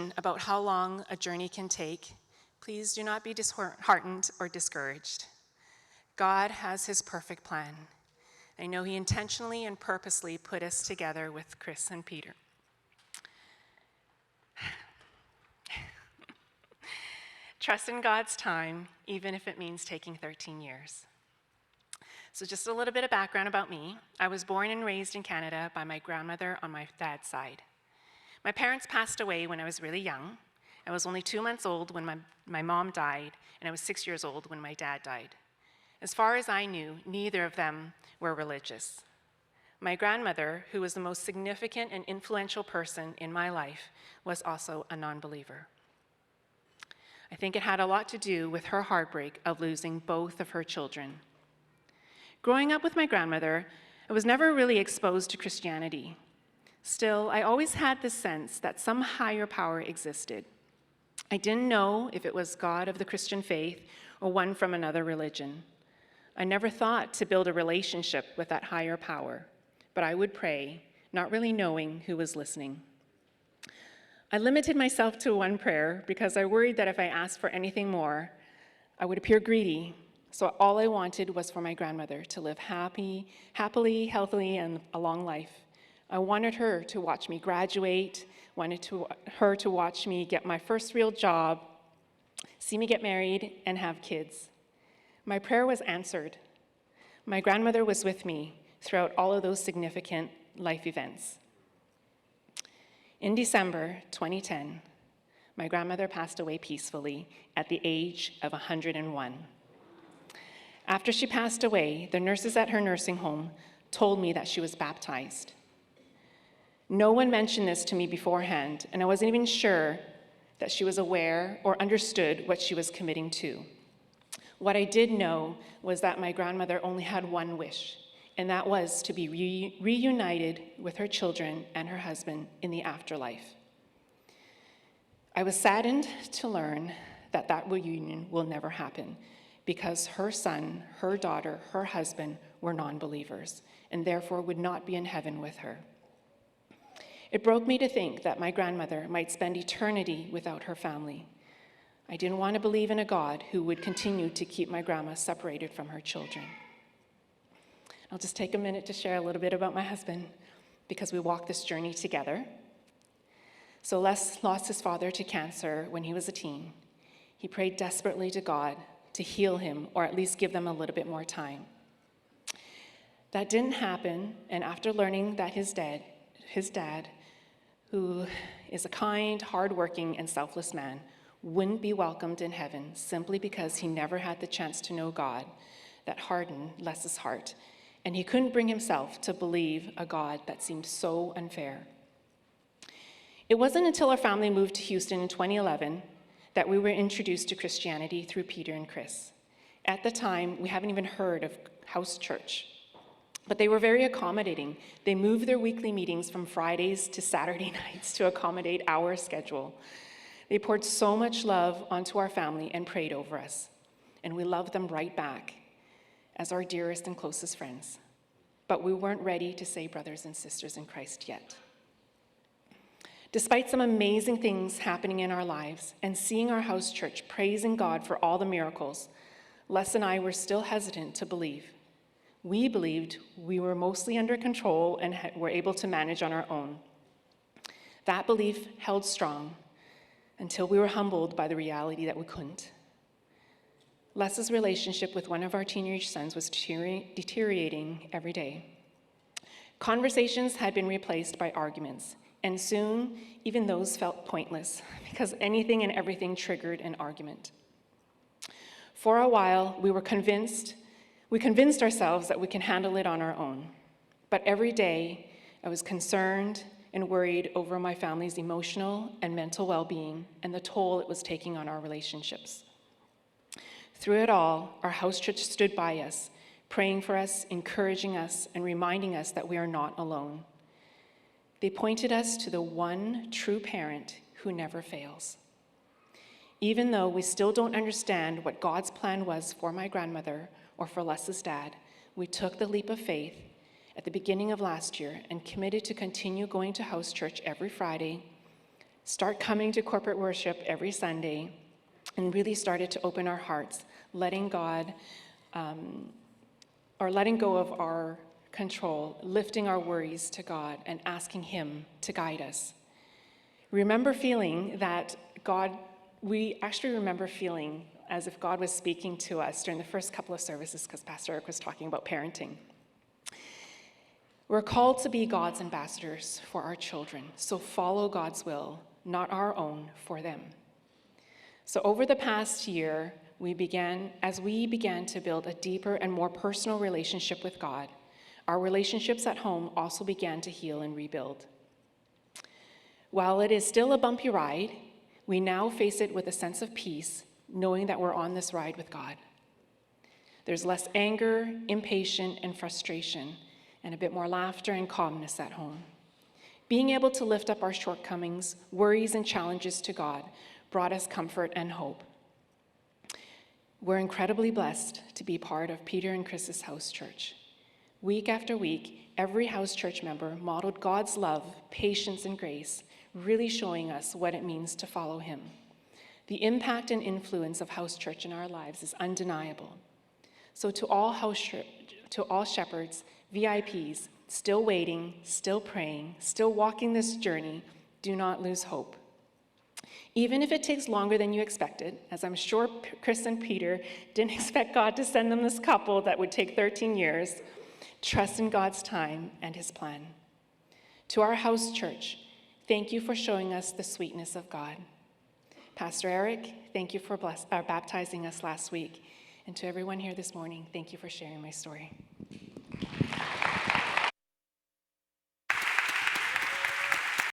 question about how long a journey can take, please do not be disheartened or discouraged. God has his perfect plan. I know he intentionally and purposely put us together with Chris and Peter. Trust in God's time, even if it means taking 13 years. So just a little bit of background about me. I was born and raised in Canada by my grandmother on my dad's side. My parents passed away when I was really young. I was only 2 months old when my mom died, and I was 6 years old when my dad died. As far as I knew, neither of them were religious. My grandmother, who was the most significant and influential person in my life, was also a non-believer. I think it had a lot to do with her heartbreak of losing both of her children. Growing up with my grandmother, I was never really exposed to Christianity. Still, I always had the sense that some higher power existed. I didn't know if it was God of the Christian faith or one from another religion. I never thought to build a relationship with that higher power, but I would pray, not really knowing who was listening. I limited myself to one prayer because I worried that if I asked for anything more, I would appear greedy. So all I wanted was for my grandmother to live happily, healthily, and a long life. I wanted her to watch me graduate, her to watch me get my first real job, see me get married, and have kids. My prayer was answered. My grandmother was with me throughout all of those significant life events. In December 2010, my grandmother passed away peacefully at the age of 101. After she passed away, the nurses at her nursing home told me that she was baptized. No one mentioned this to me beforehand, and I wasn't even sure that she was aware or understood what she was committing to. What I did know was that my grandmother only had one wish, and that was to be reunited with her children and her husband in the afterlife. I was saddened to learn that that reunion will never happen because her son, her daughter, her husband were non-believers and therefore would not be in heaven with her. It broke me to think that my grandmother might spend eternity without her family. I didn't want to believe in a God who would continue to keep my grandma separated from her children. I'll just take a minute to share a little bit about my husband because we walked this journey together. So Les lost his father to cancer when he was a teen. He prayed desperately to God to heal him or at least give them a little bit more time. That didn't happen, and after learning that his dad, who is a kind, hardworking, and selfless man, wouldn't be welcomed in heaven simply because he never had the chance to know God, that hardened Les's heart, and he couldn't bring himself to believe a God that seemed so unfair. It wasn't until our family moved to Houston in 2011 that we were introduced to Christianity through Peter and Chris. At the time, we haven't even heard of house church, but they were very accommodating. They moved their weekly meetings from Fridays to Saturday nights to accommodate our schedule. They poured so much love onto our family and prayed over us, and we loved them right back as our dearest and closest friends. But we weren't ready to say brothers and sisters in Christ yet. Despite some amazing things happening in our lives and seeing our house church praising God for all the miracles, Les and I were still hesitant to believe. We believed we were mostly under control and were able to manage on our own. That belief held strong until we were humbled by the reality that we couldn't. Les's relationship with one of our teenage sons was deteriorating every day. Conversations had been replaced by arguments, and soon even those felt pointless because anything and everything triggered an argument. For a while, we convinced ourselves that we can handle it on our own. But every day, I was concerned and worried over my family's emotional and mental well-being and the toll it was taking on our relationships. Through it all, our house church stood by us, praying for us, encouraging us, and reminding us that we are not alone. They pointed us to the one true parent who never fails. Even though we still don't understand what God's plan was for my grandmother or for Les's dad, we took the leap of faith at the beginning of last year and committed to continue going to house church every Friday, start coming to corporate worship every Sunday, and really started to open our hearts, letting God, or letting go of our control, lifting our worries to God and asking Him to guide us. Remember feeling that we actually remember feeling as if God was speaking to us during the first couple of services, because Pastor Eric was talking about parenting. We're called to be God's ambassadors for our children, so follow God's will, not our own, for them. So over the past year, as we began to build a deeper and more personal relationship with God, our relationships at home also began to heal and rebuild. While it is still a bumpy ride, we now face it with a sense of peace, knowing that we're on this ride with God. There's less anger, impatience, and frustration, and a bit more laughter and calmness at home. Being able to lift up our shortcomings, worries, and challenges to God brought us comfort and hope. We're incredibly blessed to be part of Peter and Chris's house church. Week after week, every house church member modeled God's love, patience, and grace, really showing us what it means to follow Him. The impact and influence of house church in our lives is undeniable. So to all shepherds, VIPs, still waiting, still praying, still walking this journey, do not lose hope. Even if it takes longer than you expected, as I'm sure Chris and Peter didn't expect God to send them this couple that would take 13 years, trust in God's time and His plan. To our house church, thank you for showing us the sweetness of God. Pastor Eric, thank you for baptizing us last week. And to everyone here this morning, thank you for sharing my story.